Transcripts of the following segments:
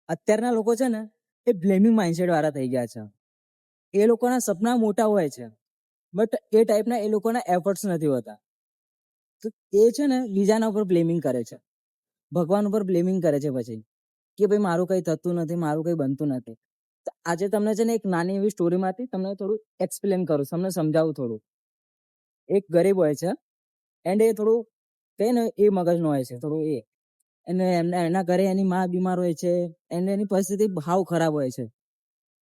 અત્યારના લોકો છે ને એ બ્લેમિંગ માઇન્ડસેટ વાળા થઈ ગયા છે. એ લોકોના સપના મોટા હોય છે, બટ એ ટાઈપના એ લોકોના એફર્ટ્સ નથી હોતા. તો એ છે ને બીજાના ઉપર બ્લેમિંગ કરે છે, ભગવાન ઉપર બ્લેમિંગ કરે છે પછી કે ભાઈ મારું કઈ થતું નથી, મારું કઈ બનતું નથી. તો આજે તમને છે ને એક નાની એવી સ્ટોરીમાંથી તમને થોડું એક્સપ્લેન કરું, તમને સમજાવું થોડું. એક ગરીબ હોય છે એન્ડ એ થોડું કઈ ને એ મગજનો હોય છે થોડું એ, અને એના ઘરે એની માં બીમાર હોય છે અને એની પરિસ્થિતિ હાવ ખરાબ હોય છે.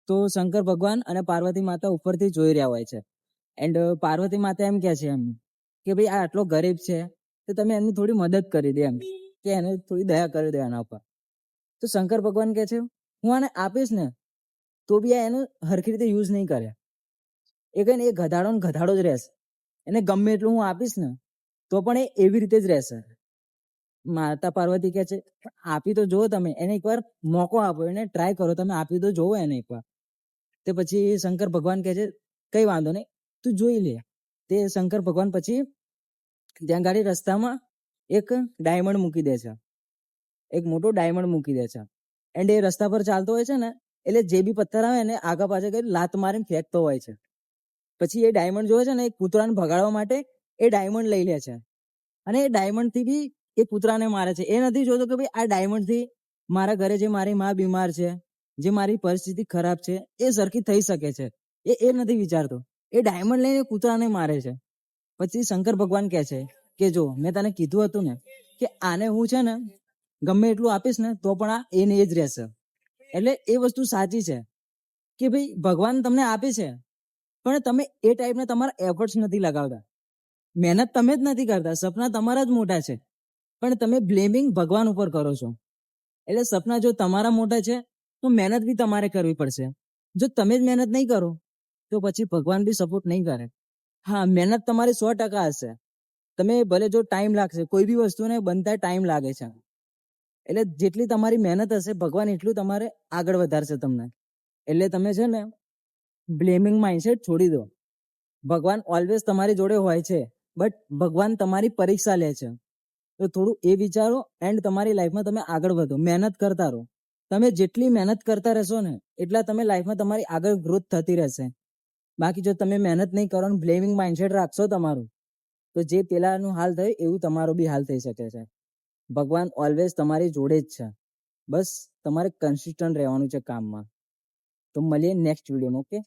તો શંકર ભગવાન અને પાર્વતી માતા ઉપરથી જોઈ રહ્યા હોય છે. એન્ડ પાર્વતી માતા એમ કે છે એમ કે ભાઈ આ આટલો ગરીબ છે તો તમે એમની થોડી મદદ કરી દે, એમ કે એને થોડી દયા કરી દે એના ઉપર. તો શંકર ભગવાન કે છે હું આને આપીશ ને તો બી આ એનું હરખી રીતે યુઝ નહીં કરે. એ કઈ ને એ ગધાડો ને ગધાડો જ રહેશે. એને ગમે એટલું હું આપીશ ને તો પણ એ એવી રીતે જ રહેશે. માતા પાર્વતી કે છે આપી તો જોવો, તમે એને એકવાર મોકો આપો, એને ટ્રાય કરો, તમે આપી તો જોવો એને એકવાર. તે પછી શંકર ભગવાન કે છે કઈ વાંધો નહીં, તું જોઈ લે. તે શંકર ભગવાન પછી ત્યાં ગાડી રસ્તામાં એક ડાયમંડ મૂકી દે છે, એક મોટો ડાયમંડ મૂકી દે છે. એન્ડ એ રસ્તા પર ચાલતો હોય છે ને એટલે જે બી પથ્થર આવે ને આગા પાછળ કરી લાત મારીને ફેંકતો હોય છે. પછી એ ડાયમંડ જોવે છે ને એક કૂતરાને ભગાડવા માટે એ ડાયમંડ લઈ લે છે અને એ ડાયમંડ થી બી એ કૂતરાને મારે છે. એ નથી જોતો કે ભાઈ આ ડાયમંડ થી મારા ઘરે જે મારી માં બીમાર છે, જે મારી પરિસ્થિતિ ખરાબ છે એ સરખી થઈ શકે છે, એ નથી વિચારતો. એ ડાયમંડ લઈને કૂતરાને મારે છે. પછી શંકર ભગવાન કહે છે કે જો મેં તને કીધું હતું ને કે આને હું છે ને ગમે એટલું આપીશ ને તો પણ આ એને જ રહેશે. એટલે એ વસ્તુ સાચી છે કે ભાઈ ભગવાન તમને આપે છે પણ તમે એ ટાઈપના તમારા એફર્ટ્સ નથી લગાવતા, મહેનત તમે જ નથી કરતા. સપના તમારા જ મોટા છે પણ તમે બ્લેમિંગ ભગવાન ઉપર કરો છો. એટલે સપના જો તમારા મોટા છે તો મહેનત બી તમારે કરવી પડશે. જો તમે જ મહેનત નહીં કરો તો પછી ભગવાન બી સપોર્ટ નહીં કરે. હા, મહેનત તમારી 100% હશે. તમે ભલે જો ટાઈમ લાગશે, કોઈ બી વસ્તુને બનતા ટાઈમ લાગે છે, એટલે જેટલી તમારી મહેનત હશે ભગવાન એટલું તમારે આગળ વધારશે તમને. એટલે તમે છે ને બ્લેમિંગ માઇન્ડસેટ છોડી દો. ભગવાન ઓલવેઝ તમારી જોડે હોય છે, બટ ભગવાન તમારી પરીક્ષા લે છે. તો થોડું એ વિચારો એન્ડ તમારી લાઈફમાં તમે આગળ વધો, મહેનત કરતા રહો. તમે જેટલી મહેનત કરતા રહેશો ને એટલા તમે લાઈફમાં તમારી આગળ ગ્રોથ થતી રહેશે. બાકી જો તમે મહેનત નહીં કરો, બ્લેમિંગ માઇન્ડસેટ રાખશો તમારું, તો જે પેલાનું હાલ થયું એવું તમારું બી હાલ થઈ શકે છે. ભગવાન ઓલવેઝ તમારી જોડે જ છે, બસ તમારે કન્સિસ્ટન્ટ રહેવાનું છે કામમાં. તો મળીએ નેક્સ્ટ વિડીયોમાં. ઓકે.